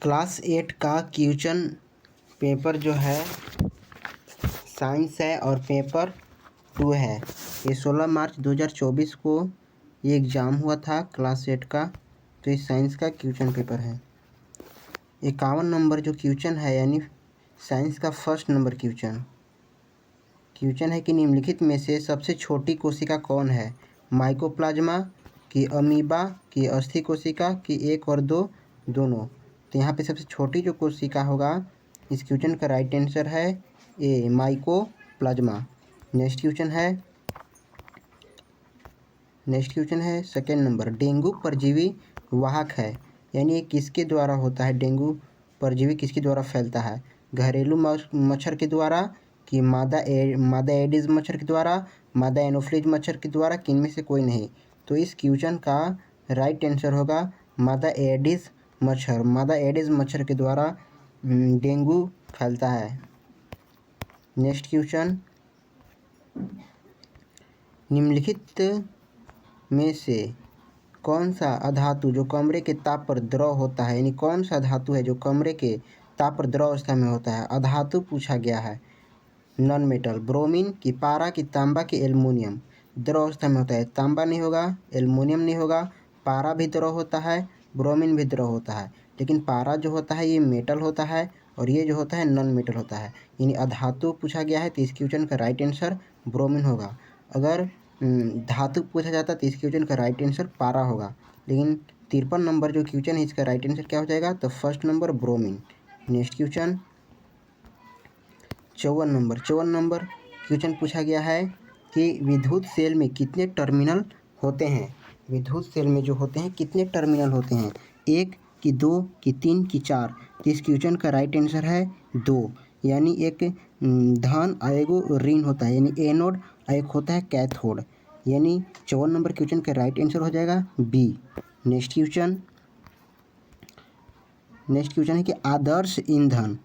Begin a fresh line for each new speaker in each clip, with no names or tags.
Class 8 का question paper जो है साइंस है और पेपर 2 है। ये 16 मार्च 2024 को ये एग्ज़ाम हुआ था क्लास 8 का। तो ये साइंस का क्वेश्चन पेपर है। 51 नंबर जो क्वेश्चन है यानी साइंस का फर्स्ट नंबर क्वेश्चन है कि निम्नलिखित में से सबसे छोटी कोशिका कौन है? माइकोप्लाज्मा की, अमीबा की, अस्थि कोशिका की, 1 और 2 दोनों। तो यहाँ पे सबसे छोटी जो कोशिका होगा इस क्वेश्चन का राइट आंसर है ए, माइकोप्लाज्मा। नेक्स्ट क्वेश्चन है सेकेंड नंबर, डेंगू परजीवी वाहक है यानी ये किसके द्वारा होता है? डेंगू परजीवी किसके द्वारा फैलता है? घरेलू मच्छर के द्वारा कि मादा एडिस मच्छर के द्वारा, मादा एनोफ्लिज मच्छर के द्वारा, कि इनमें से कोई नहीं। तो इस क्वेश्चन का राइट आंसर होगा मादा एडिस मच्छर। मादा एडिस मच्छर के द्वारा डेंगू फैलता है। नेक्स्ट क्वेश्चन, निम्नलिखित में से कौन सा अधातु जो कमरे के ताप पर द्रव होता है, यानी कौन सा धातु है जो कमरे के ताप पर द्रव अवस्था में होता है? अधातु पूछा गया है। नॉन मेटल, ब्रोमीन की, पारा की, तांबा की, एल्युमिनियम। द्रव अवस्था में होता है, तांबा नहीं होगा, एल्युमिनियम नहीं होगा। पारा भी द्रव होता है, ब्रोमीन भी द्रव होता है, लेकिन पारा जो होता है ये मेटल होता है और ये जो होता है नॉन मेटल होता है। यानी अधातु पूछा गया है तो इस क्वेश्चन का राइट आंसर ब्रोमीन होगा। अगर धातु पूछा जाता तो इस क्वेश्चन का राइट आंसर पारा होगा, लेकिन 53 नंबर जो क्वेश्चन है इसका राइट आंसर क्या हो जाएगा? तो first number bromine. Next question 54 number question पूछा गया है कि विद्युत सेल में कितने टर्मिनल होते हैं? विद्युत सेल में जो होते हैं कितने टर्मिनल होते हैं? 1 कि 2 कि 3 कि 4? तो इस क्वेश्चन का राइट आंसर है 2, यानी एक धन और एगो ऋण होता है, यानी एनोड और एक होता है कैथोड। यानी 54 नंबर क्वेश्चन का राइट आंसर हो जाएगा बी। नेक्स्ट क्वेश्चन है कि आदर्श ईंधन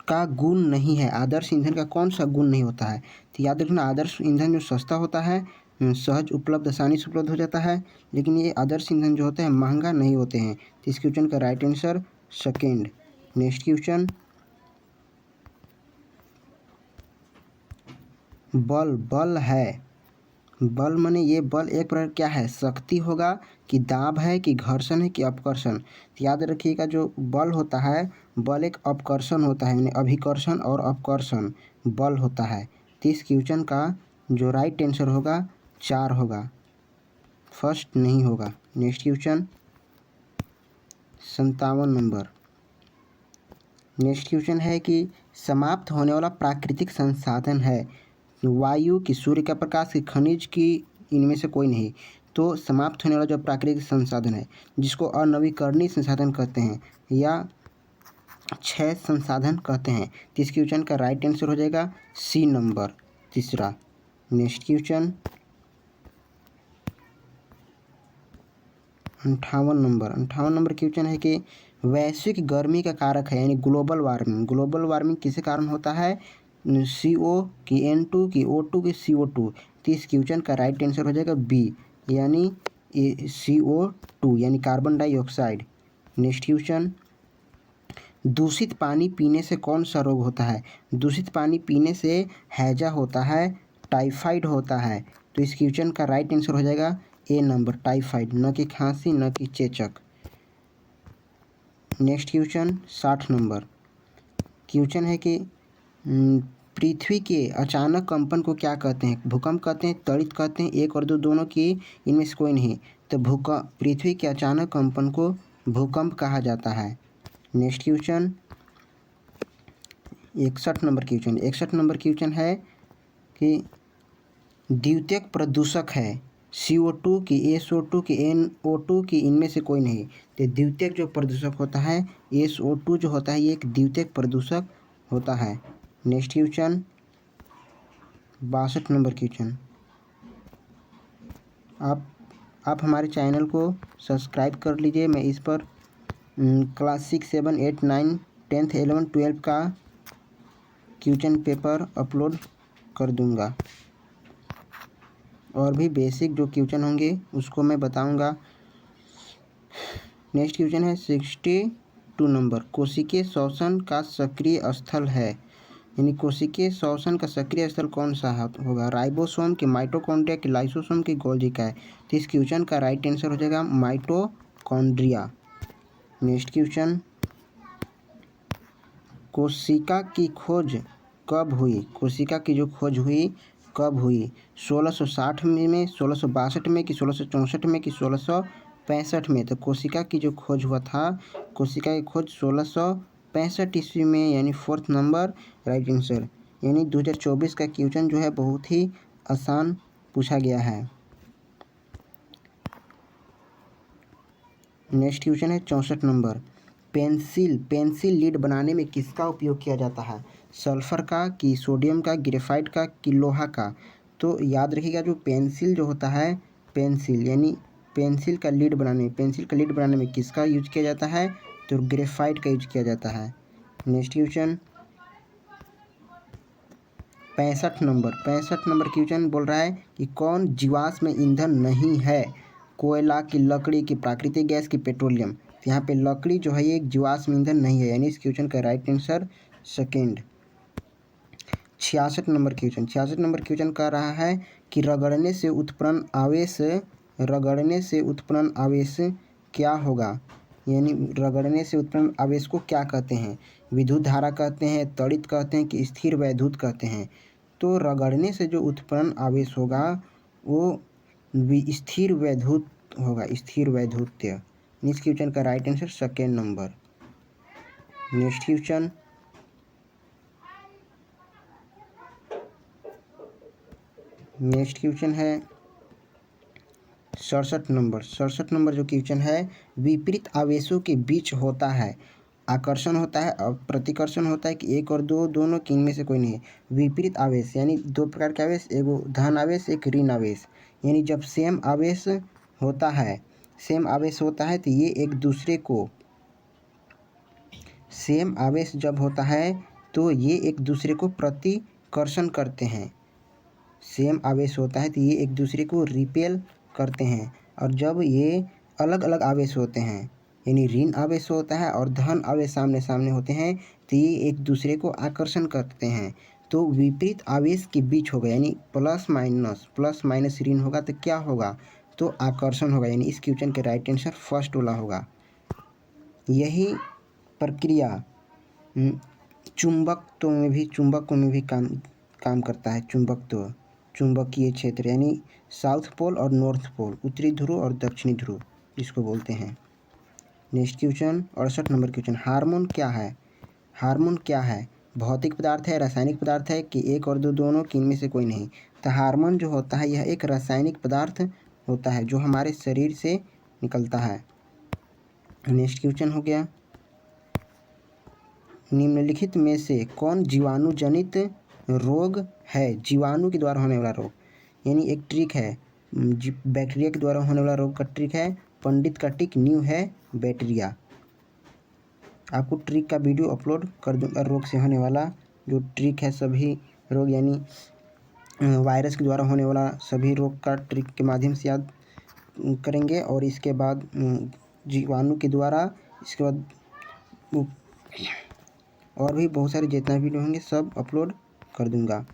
का गुण नहीं है। आदर्श ईंधन का कौन सा गुण नहीं होता है? तो याद रखना, आदर्श ईंधन जो सस्ता होता है, सहज उपलब्ध, आसानी से उपलब्ध हो जाता है, लेकिन ये आदर्श ईंधन जो होते हैं महंगा नहीं होते हैं। तो इस क्वेश्चन का right answer second. Next question, बल है। बल माने ये बल एक प्रकार क्या है? शक्ति होगा कि दाब है कि घर्षण है कि अपकर्षण? तो याद रखिएगा, जो बल होता है बल एक अपकर्षण होता है, यानी अभिकर्षण और अपकर्षण बल होता है। तो इस क्वेश्चन का जो राइट आंसर होगा 4 होगा, फर्स्ट नहीं होगा। Next question 57 number. Next question है कि समाप्त होने वाला प्राकृतिक संसाधन है वायु की, सूर्य का प्रकाश की, खनिज की, इनमें से कोई नहीं। तो समाप्त होने वाला जो प्राकृतिक संसाधन है जिसको अनवीकरणीय संसाधन कहते हैं या क्षय संसाधन कहते हैं, तो इस क्वेश्चन का राइट आंसर हो जाएगा सी नंबर, तीसरा। नेक्स्ट क्वेश्चन 58 नंबर क्वेश्चन है कि वैश्विक गर्मी का कारक है, यानी ग्लोबल वार्मिंग किसके कारण होता है? CO की, N2 की, O2 की, CO2? तो इस क्वेश्चन का राइट आंसर हो जाएगा बी, यानी CO2 यानी कार्बन डाइऑक्साइड। नेक्स्ट क्वेश्चन, दूषित पानी पीने से कौन सा रोग होता है? दूषित पानी पीने से हैजा होता है, टाइफाइड होता है। तो इस क्वेश्चन का राइट आंसर हो जाएगा ए नंबर, टाइफाइड, न कि खांसी न कि चेचक। नेक्स्ट क्वेश्चन 60 नंबर क्वेश्चन है कि पृथ्वी के अचानक कंपन को क्या कहते हैं? भूकंप कहते हैं, त्वरित कहते हैं, 1 और 2 दोनों की, इनमें से कोई नहीं। तो पृथ्वी के अचानक कंपन को भूकंप कहा जाता है। नेक्स्ट क्वेश्चन 61 नंबर क्वेश्चन है कि द्वितीयक प्रदूषक है CO2 की, SO2 की, NO2 की, इनमें से कोई नहीं। तो द्वितीयक जो प्रदूषक होता है SO2 जो होता है ये एक द्वितीयक प्रदूषक होता है। नेक्स्ट क्वेश्चन 62 नंबर क्वेश्चन, आप हमारे चैनल को सब्सक्राइब कर लीजिए। मैं इस पर क्लास 6, 7, 8, 9, 10th, 11, 12 का क्वेश्चन पेपर अपलोड कर दूंगा, और भी बेसिक जो क्वेश्चन होंगे उसको मैं बताऊंगा। नेक्स्ट क्वेश्चन है 62 नंबर, कोशिकीय श्वसन का सक्रिय स्थल है, यानी कोशिकीय श्वसन का सक्रिय स्थल कौन सा होगा? राइबोसोम की, माइटोकॉन्ड्रिया की, लाइसोसोम की, गोल्गी का है। तो इस क्वेश्चन का राइट आंसर हो जाएगा माइटोकॉन्ड्रिया। नेक्स्ट क्वेश्चन, कोशिका की खोज कब हुई? कोशिका की जो खोज हुई कब हुई? 1660 में, 1662 में, कि 1664 में, कि 1665 में? तो कोशिका की जो खोज हुआ था, कोशिका की खोज 1665 ईस्वी में, यानी 4th नंबर राइट आंसर। यानी 2024 का क्वेश्चन जो है बहुत ही आसान पूछा गया है। नेक्स्ट क्वेश्चन है 64 नंबर, पेंसिल लीड बनाने में किसका उपयोग किया जाता है? सल्फर का, कि सोडियम का, ग्रेफाइट का, कि लोहा का? तो याद रखिएगा, जो पेंसिल जो होता है, पेंसिल यानी पेंसिल का लीड बनाने में किसका यूज किया जाता है? तो ग्रेफाइट का यूज किया जाता है। नेक्स्ट क्वेश्चन 65 नंबर क्वेश्चन बोल रहा है कि कौन जीवाश्म ईंधन नहीं है? कोयला, की लकड़ी, की प्राकृतिक गैस, की पेट्रोलियम? तो यहाँ पे लकड़ी जो है ये एक जीवाश्म ईंधन नहीं है, यानी इस क्वेश्चन का right answer second. 66 number question कह रहा है कि रगड़ने से उत्पन्न आवेश क्या होगा? यानी रगड़ने से उत्पन्न आवेश को क्या कहते हैं? विद्युत धारा कहते हैं, त्वरित कहते हैं, कि स्थिर वैद्युत कहते हैं? तो रगड़ने से जो उत्पन्न आवेश होगा वो स्थिर वैद्युत होगा, स्थिर वैद्युत्य। इस क्वेश्चन का right answer second number. Next question है 67 नंबर जो क्वेश्चन है, विपरीत आवेशों के बीच होता है आकर्षण होता है और प्रतिकर्षण होता है, कि एक और दो दोनों, कि इनमें से कोई नहीं है? विपरीत आवेश यानी दो प्रकार के आवेश, एक धन आवेश, एक ऋण आवेश। यानी जब सेम आवेश होता है तो ये एक दूसरे को, सेम आवेश जब होता है तो ये एक दूसरे को प्रतिकर्षण करते हैं। सेम आवेश होता है तो ये एक दूसरे को रिपेल करते हैं, और जब ये अलग अलग आवेश होते हैं, यानी ऋण आवेश होता है और धन आवेश सामने सामने होते हैं, तो ये एक दूसरे को आकर्षण करते हैं। तो विपरीत आवेश के बीच होगा, यानी प्लस माइनस ऋण होगा तो क्या होगा? तो आकर्षण होगा, यानी इस क्वेश्चन के राइट आंसर फर्स्ट वाला होगा। यही प्रक्रिया चुंबकत्व में भी काम करता है। चुंबकीय क्षेत्र यानी साउथ पोल और नॉर्थ पोल, उत्तरी ध्रुव और दक्षिणी ध्रुव जिसको बोलते हैं। Next question 68 number question, hormone क्या है? भौतिक पदार्थ है, रासायनिक पदार्थ है, कि एक और दो दोनों, कि इनमें से कोई नहीं? तो हार्मोन जो होता है यह एक रासायनिक पदार्थ होता है जो हमारे शरीर से निकलता है। नेक्स्ट क्वेश्चन हो गया, निम्नलिखित में से कौन जीवाणु जनित रोग है? जीवाणु के द्वारा होने वाला रोग, यानी एक ट्रिक है, बैक्टीरिया के द्वारा होने वाला रोग का ट्रिक है। पंडित का टिक न्यू है बैक्टीरिया। आपको ट्रिक का वीडियो अपलोड कर दूंगा, रोग से होने वाला जो ट्रिक है, सभी रोग यानी वायरस के द्वारा होने वाला सभी रोग का ट्रिक के माध्यम से याद करेंगे, और इसके बाद जीवाणु के द्वारा, इसके बाद और भी बहुत सारे जितना वीडियो होंगे सब अपलोड कर दूंगा।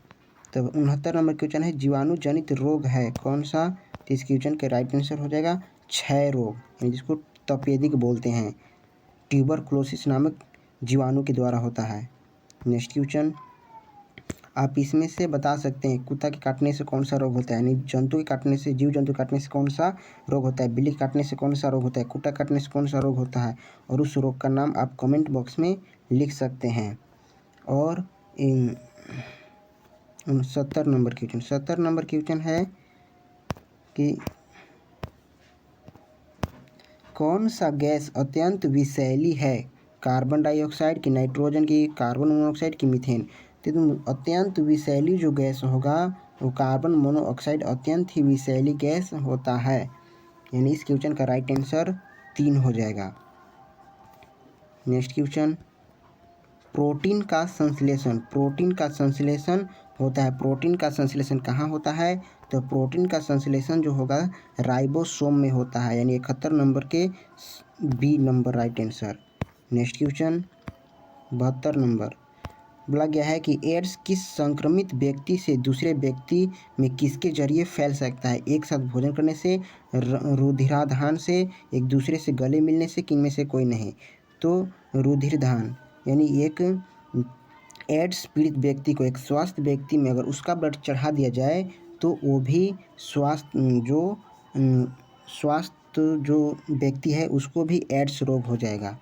तो 69 नंबर क्वेश्चन है, जीवाणु जनित रोग है कौन सा? तो इस क्वेश्चन के राइट आंसर हो जाएगा क्षय रोग, यानी जिसको तपेदिक बोलते हैं। ट्यूबरक्लोसिस नामक जीवाणु के द्वारा होता है। नेक्स्ट क्वेश्चन, आप इसमें से बता सकते हैं कुत्ता के काटने से कौन सा रोग होता है? यानी जंतु के काटने से, जीव जंतु काटने से कौन सा रोग होता है? बिल्ली काटने से कौन सा रोग होता है? कुत्ता काटने से कौन सा रोग होता है? और उस रोग का नाम आप कमेंट बॉक्स में लिख सकते हैं। और 70 नंबर क्वेश्चन है कि कौन सा गैस अत्यंत विषैली है? कार्बन डाइऑक्साइड, की नाइट्रोजन, की कार्बन मोनोऑक्साइड, की मीथेन? तो अत्यंत विषैली जो गैस होगा वो कार्बन मोनोऑक्साइड अत्यंत ही विषैली गैस होता है, यानी इस क्वेश्चन का राइट आंसर 3 हो जाएगा। नेक्स्ट क्वेश्चन, प्रोटीन का संश्लेषण होता है। प्रोटीन का संश्लेषण कहाँ होता है? तो प्रोटीन का संश्लेषण जो होगा राइबोसोम में होता है, यानी 71 नंबर के B number right answer. Next question 72 number बोला गया है कि एड्स किस संक्रमित व्यक्ति से दूसरे व्यक्ति में किसके जरिए फैल सकता है? एक साथ भोजन करने से, रुधिराधान से, एक दूसरे से गले मिलने से, किनमें से कोई नहीं? तो रुधिरदान, यानी एक एड्स पीड़ित व्यक्ति को, एक स्वास्थ्य व्यक्ति में अगर उसका ब्लड चढ़ा दिया जाए तो वो भी स्वास्थ्य जो व्यक्ति है उसको भी एड्स रोग हो जाएगा।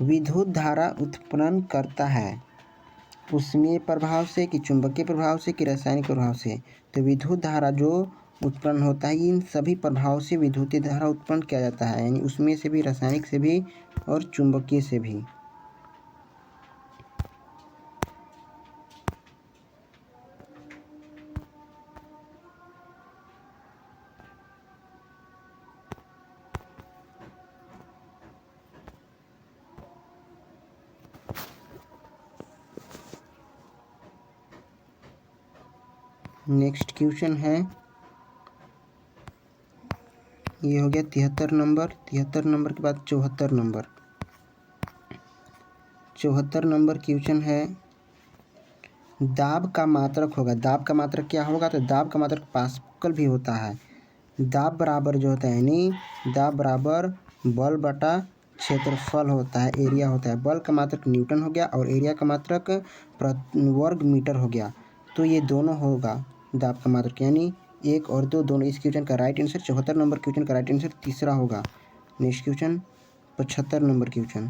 विद्युत धारा उत्पन्न करता है ऊष्मीय प्रभाव से कि चुंबकीय प्रभाव से कि रासायनिक प्रभाव से? तो विद्युत धारा जो उत्पन्न होता है इन सभी प्रभाव से विद्युत धारा उत्पन्न किया जाता है, यानी ऊष्मीय से भी, रासायनिक से भी और चुंबकीय से भी। नेक्स्ट क्वेश्चन है, ये हो गया 73 नंबर। 73 नंबर के बाद 74 नंबर। 74 नंबर क्वेश्चन है, दाब का मात्रक होगा। दाब का मात्रक क्या होगा? तो दाब का मात्रक पास्कल भी होता है। दाब बराबर जो होता है, यानी दाब बराबर बल बटा क्षेत्रफल होता है, एरिया होता है। बल का मात्रक न्यूटन हो गया और एरिया का मात्रक वर्ग मीटर हो गया। तो ये दोनों होगा दाब का मात्रक, यानी 1 और 2 दोनों। इस क्वेश्चन का राइट आंसर 74 नंबर क्वेश्चन का राइट आंसर तीसरा होगा। Next question 75 number question.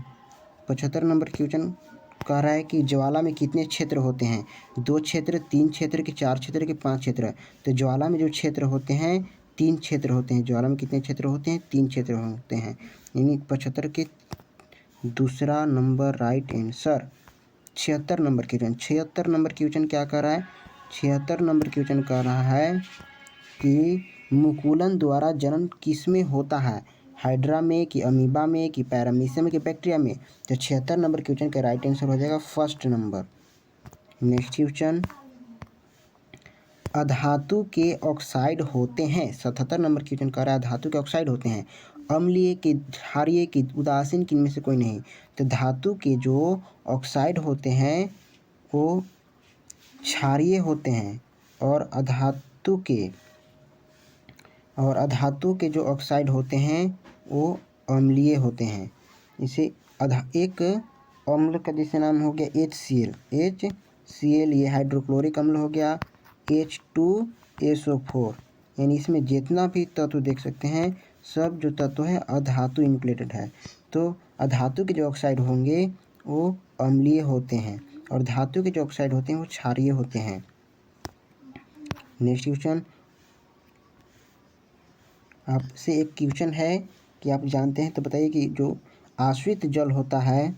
75 number question कह रहा है कि ज्वाला में कितने क्षेत्र होते हैं? 2 क्षेत्र, 3 क्षेत्र के, 4 क्षेत्र के, 5 क्षेत्र? तो ज्वाला में जो क्षेत्र होते हैं 3 क्षेत्र होते हैं। ज्वाला में कितने क्षेत्र होते हैं? 3 क्षेत्र होते हैं, यानी 75 के दूसरा number right answer. 76 number question. 76 number question क्या कर रहा है? 76 नंबर क्वेश्चन कह रहा है कि मुकुलन द्वारा जनन किसमें होता है? हाइड्रा में कि अमीबा में कि पैरामीशियम कि बैक्टीरिया में? तो 76 नंबर क्वेश्चन का राइट आंसर हो जाएगा फर्स्ट नंबर। नेक्स्ट क्वेश्चन, अधातु के ऑक्साइड होते हैं। 77 नंबर क्वेश्चन कह रहा है धातु के ऑक्साइड होते हैं अम्लीय के, क्षारीय के, उदासीन, किनमें से कोई नहीं? तो धातु के जो ऑक्साइड होते हैं वो क्षारीय होते हैं और अधातु के जो ऑक्साइड होते हैं वो अम्लीय होते हैं। इसे एक अम्ल का जैसे नाम हो गया HCl, ये हाइड्रोक्लोरिक अम्ल हो गया। H2SO4, यानी इसमें जितना भी तत्व देख सकते हैं सब जो तत्व है अधातु इंक्लूडेड है। तो अधातु के जो ऑक्साइड होंगे वो अम्लीय होते हैं और धातु के जो ऑक्साइड होते हैं वो क्षारीय होते हैं। नेक्स्ट क्वेश्चन, आपसे एक क्वेश्चन है कि आप जानते हैं तो बताइए कि जो आश्रित जल होता है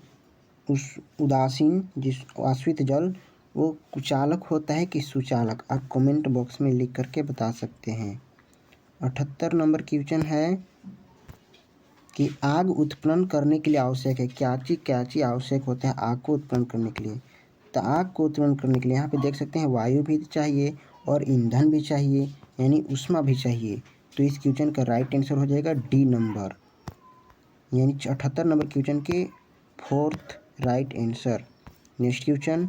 उस उदासीन जिस आश्रित जल वो कुचालक होता है कि सुचालक? आप कमेंट बॉक्स में लिख करके बता सकते हैं। 78 नंबर क्वेश्चन है कि आग उत्पन्न करने के लिए आवश्यक है क्या चीज आवश्यक होता है आग को उत्पन्न करने के लिए? तो आग को उत्पन्न करने के लिए यहाँ पे देख सकते हैं वायु भी चाहिए और ईंधन भी चाहिए, यानी ऊष्मा भी चाहिए। तो इस क्वेश्चन का राइट आंसर हो जाएगा डी नंबर, यानी 78 नंबर क्वेश्चन के fourth right answer. Next question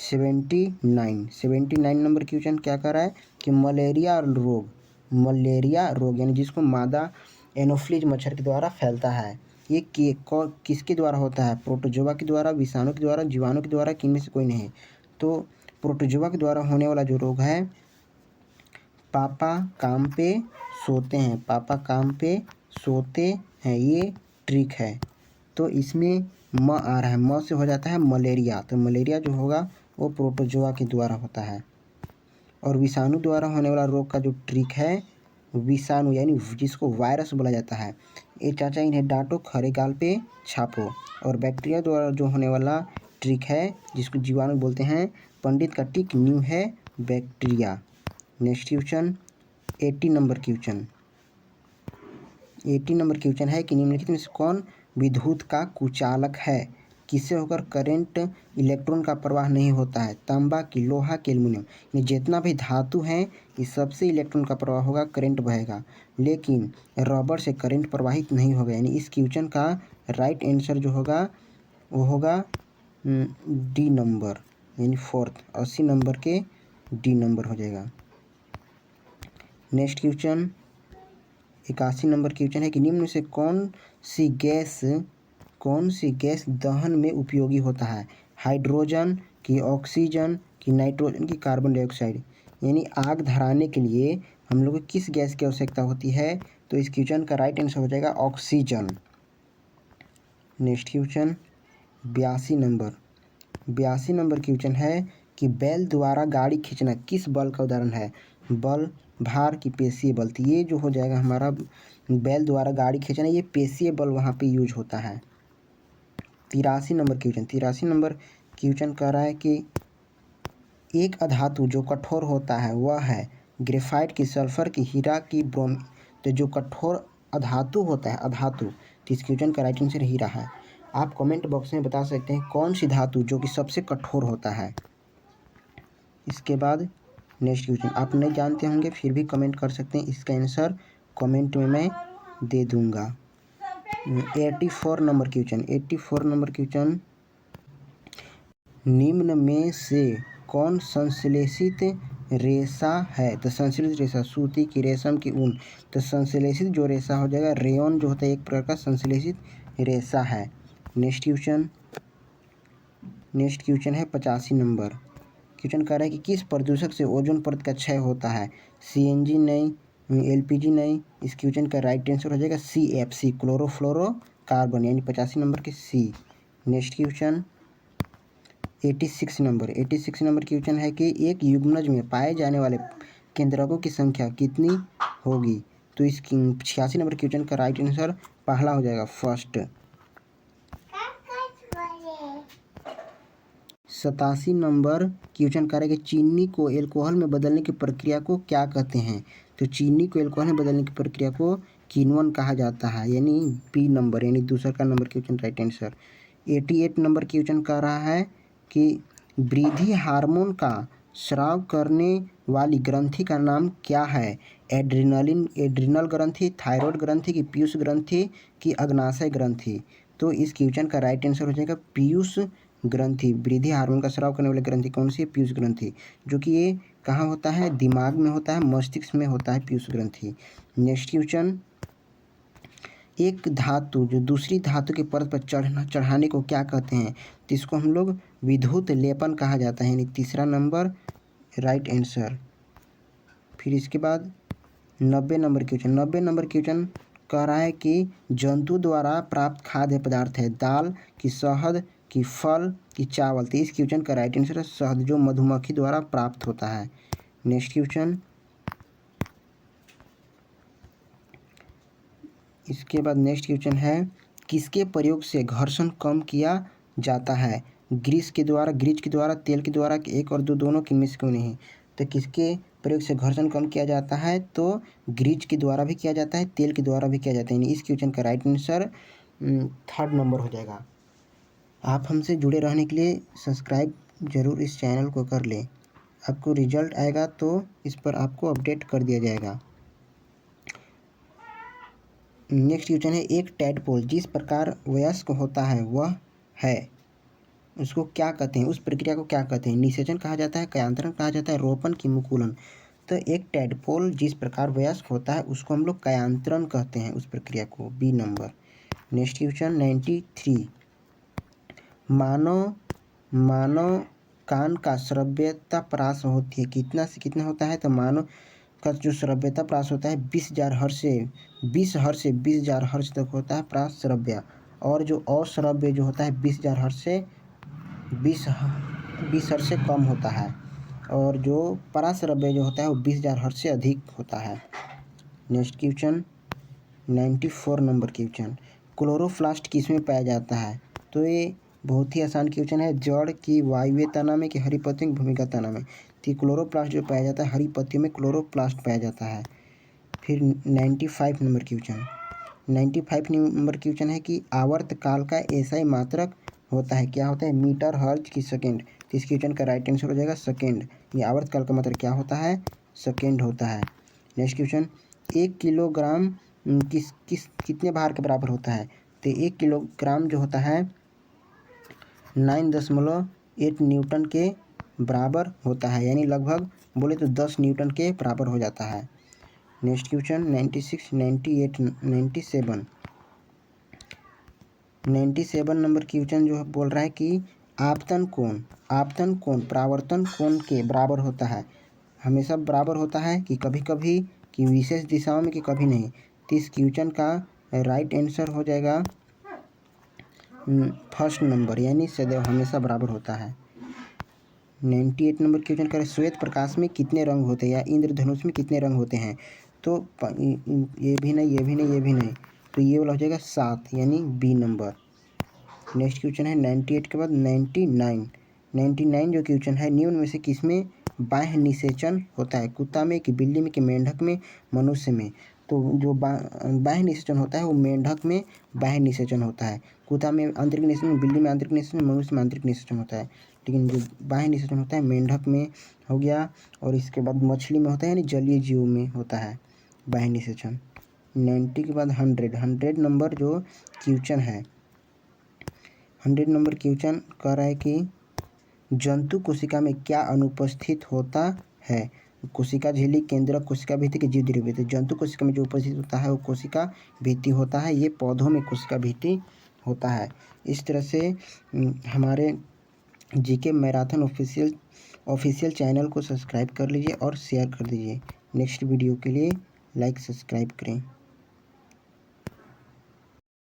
79 number question क्या कर रहा है कि मलेरिया रोग यानी जिसको मादा एनोफ्लिज मच्छर के द्वारा फैलता है, ये किसके द्वारा होता है? प्रोटोजोआ के द्वारा, विषाणु के द्वारा, जीवाणु के द्वारा, किनमें से कोई नहीं? तो प्रोटोजोआ के द्वारा होने वाला जो रोग है पापा काम पे सोते हैं, ये ट्रिक है। तो इसमें म आ रहा है, म से हो जाता है मलेरिया। तो मलेरिया जो होगा वो प्रोटोजोआ के द्वारा होता है। और विषाणु द्वारा होने वाला रोग का जो ट्रिक है विषाणु, यानी जिसको वायरस बोला जाता है, ये चाचा इन्हें डांटो खरे गाल पे छापो। और बैक्टीरिया द्वारा जो होने वाला ट्रिक है जिसको जीवाणु बोलते हैं, पंडित का टिक न्यू है bacteria. Next question 80 number question. 80 number question है कि निम्नलिखित में से कौन विद्युत का कुचालक है? किससे होकर करंट इलेक्ट्रॉन का प्रवाह नहीं होता है? तांबा की, लोहा की, एल्युमिनियम। यानी जितना भी धातु हैं इस सबसे इलेक्ट्रॉन का प्रवाह होगा, करंट बहेगा, लेकिन रबर से करंट प्रवाहित नहीं होगा। यानी इस क्वेश्चन का राइट आंसर जो होगा वो होगा डी नंबर, यानी फोर्थ, 80 नंबर के डी नंबर हो जाएगा। नेक्स्ट क्वेश्चन 81 नंबर क्वेश्चन है कि निम्न में से कौन सी गैस दहन में उपयोगी होता है? हाइड्रोजन की, ऑक्सीजन की, नाइट्रोजन की, कार्बन डाइऑक्साइड। यानी आग धराने के लिए हम लोग को किस गैस की आवश्यकता होती है? तो इस क्वेश्चन का राइट आंसर हो जाएगा oxygen. Next question 82 number question है कि बैल द्वारा गाड़ी खींचना किस बल का उदाहरण है? बल, भार की, पेशीय बल। तो ये जो हो जाएगा हमारा बैल द्वारा गाड़ी खींचना, ये पेशीय बल वहाँ पे यूज होता है। 83 नंबर क्वेश्चन कह रहा है कि एक अधातु जो कठोर होता है वह है ग्रेफाइट की, सल्फर की, हीरा की, ब्रोम। तो जो कठोर अधातु होता है, अधातु, तो इस क्वेश्चन का राइट आंसर हीरा है। आप कमेंट बॉक्स में बता सकते हैं कौन सी धातु जो कि सबसे कठोर होता है। इसके बाद नेक्स्ट क्वेश्चन आप नहीं जानते होंगे फिर भी कमेंट कर सकते हैं, इसका आंसर कमेंट में मैं दे दूंगा। 84 नंबर क्वेश्चन, निम्न में से कौन संश्लेषित रेशा है? तो संश्लेषित रेशा, सूती की, रेशम की, ऊन। तो संश्लेषित जो रेशा हो जाएगा, रेयॉन जो होता है एक प्रकार का संश्लेषित रेशा है। नेक्स्ट क्वेश्चन है 85 नंबर क्वेश्चन कह रहा है कि किस प्रदूषक से ओजोन परत का क्षय होता है? CNG नहीं, LPG नहीं। इस क्वेश्चन का राइट आंसर हो जाएगा CFC, क्लोरोफ्लोरोकार्बन, यानी 85 नंबर के C। Next question 86 number question है कि एक युग्मनज में पाए जाने वाले केंद्रकों की संख्या कितनी होगी? तो इस 86 नंबर क्वेश्चन का राइट आंसर पहला हो जाएगा, फर्स्ट। 87 नंबर क्वेश्चन कह रहा है कि चीनी को एल्कोहल में बदलने की प्रक्रिया को क्या कहते हैं? तो चीनी को एल्कोहल में बदलने की प्रक्रिया को किण्वन कहा जाता है, यानी बी नंबर, यानी दूसरा का number question right answer. 88 number question कह रहा है कि वृद्धि हार्मोन का स्राव करने वाली ग्रंथि का नाम क्या है? एड्रिनल ग्रंथि, थायराइड ग्रंथि की, पीयूष ग्रंथि की, अग्नाशय ग्रंथि। तो इस क्वेश्चन का राइट आंसर हो जाएगा पीयूष ग्रंथि। वृद्धि हार्मोन का स्राव करने वाली ग्रंथि कौन सी है? पीयूष ग्रंथि, जो कि ये कहाँ होता है? दिमाग में होता है, मस्तिष्क में होता है पीयूष ग्रंथि। नेक्स्ट क्वेश्चन, एक धातु जो दूसरी धातु के परत पर चढ़ाने को क्या कहते हैं? तो इसको हम लोग विद्युत लेपन कहा जाता है, यानी तीसरा नंबर राइट आंसर। फिर इसके बाद 90 नंबर क्वेश्चन कह रहा है कि जंतु द्वारा प्राप्त खाद्य पदार्थ है दाल की, शहद की, फल की, चावल। तो इस क्वेश्चन का राइट आंसर है शहद, जो मधुमक्खी द्वारा प्राप्त होता है। नेक्स्ट क्वेश्चन, इसके बाद नेक्स्ट क्वेश्चन है किसके प्रयोग से घर्षण कम किया जाता है? ग्रीस के द्वारा, तेल के द्वारा, एक और दो, दोनों, किनमें से क्यों नहीं? तो किसके प्रयोग से घर्षण कम किया जाता है? तो ग्रीस के द्वारा भी किया जाता है, तेल के द्वारा भी किया जाता है। इस क्वेश्चन का राइट आंसर थर्ड नंबर हो जाएगा। आप हमसे जुड़े रहने के लिए सब्सक्राइब ज़रूर इस चैनल को कर लें। आपको रिजल्ट आएगा तो इस पर आपको अपडेट कर दिया जाएगा। नेक्स्ट क्वेश्चन है एक टैडपोल जिस प्रकार वयस्क होता है वह है, उसको क्या कहते हैं? उस प्रक्रिया को क्या कहते हैं? निषेचन कहा जाता है, कयांतरण कहा जाता है, रोपण की, मुकुलन। तो एक टैडपोल जिस प्रकार वयस्क होता है उसको हम लोग कयांतरण कहते हैं, उस प्रक्रिया को, बी नंबर। नेक्स्ट क्वेश्चन 93, मानव कान का श्रव्यता प्रास होती है कितना से कितना होता है? तो मानव का जो श्रव्यता प्रास होता है 20,000 हर्ट्ज से 20,000 हर्ट्ज तक होता है प्रास श्रव्य, और जो अश्रव्य जो होता है 20,000 हर्ट्ज से 20 हर्ट्ज से कम होता है, और जो पराश्रव्य जो होता है वो 20,000 हर्ट्ज से अधिक होता है। Next question 94 number question, chloroplast किस में पाया जाता है? तो ये बहुत ही आसान क्वेश्चन है, जड़ की, वायवीय तना में, कि हरी पत्तियों की, भूमिगत तना में। तो क्लोरोप्लास्ट जो पाया जाता है हरी पत्तियों में क्लोरोप्लास्ट पाया जाता है। फिर 95 नंबर क्वेश्चन है कि आवर्त काल का एसआई मात्रक होता है, क्या होता है, मीटर हर्ज की सेकेंड। तो इस क्वेश्चन का राइट आंसर हो जाएगा सेकेंड। ये आवर्तकाल का मतलब क्या होता है, सेकेंड होता है। नेक्स्ट क्वेश्चन, 1 किलोग्राम कितने भार के बराबर होता है। तो 1 किलोग्राम जो होता है 9.8 न्यूटन के बराबर होता है, यानी लगभग बोले तो 10 न्यूटन के बराबर हो जाता है। नेक्स्ट क्वेश्चन 96, 98, 97 नंबर क्वेश्चन जो बोल रहा है कि आपतन कोण परावर्तन कोण के बराबर होता है। हमेशा बराबर होता है कि कभी कभी, कि विशेष दिशाओं में, कि कभी नहीं। तो इस क्वेश्चन का राइट आंसर हो जाएगा फर्स्ट नंबर, यानी सदैव हमेशा बराबर होता है। 98 नंबर क्वेश्चन करें, श्वेत प्रकाश में कितने रंग होते हैं, या इंद्रधनुष में कितने रंग होते हैं। तो ये भी नहीं, ये भी नहीं, ये भी नहीं, तो ये वाला हो जाएगा 7, यानी बी नंबर। नेक्स्ट क्वेश्चन है 98 के बाद 99 जो क्वेश्चन है, निम्न में से किसमें बाह्य निषेचन होता है। कुत्ता में, कि बिल्ली में, कि मेंढक में, मनुष्य में। तो जो बाह्य निषेचन होता है वो मेंढक में बाह्य निषेचन होता है। कुत्ता में आंतरिक निषेचन, बिल्ली में आंतरिक निषेचन, मनुष्य में आंतरिक निषेचन होता है। लेकिन जो बाह्य निषेचन होता है मेंढक में हो गया, और इसके बाद मछली में होता है, यानी जलीय जीव में होता है बाह्य निषेचन। 90 के बाद 100 नंबर जो क्वेश्चन है, 100 नंबर क्वेश्चन कह रहा है कि जंतु कोशिका में क्या अनुपस्थित होता है। कोशिका झिल्ली, केंद्रक कोशिका भित्ति, की जीव भित्ति। जंतु कोशिका में जो उपस्थित होता है वो कोशिका भित्ति होता है, ये पौधों में कोशिका भित्ति होता है। इस तरह से हमारे जीके मैराथन ऑफिशियल चैनल को सब्सक्राइब कर लीजिए और शेयर कर दीजिए। नेक्स्ट वीडियो के लिए लाइक सब्सक्राइब करें।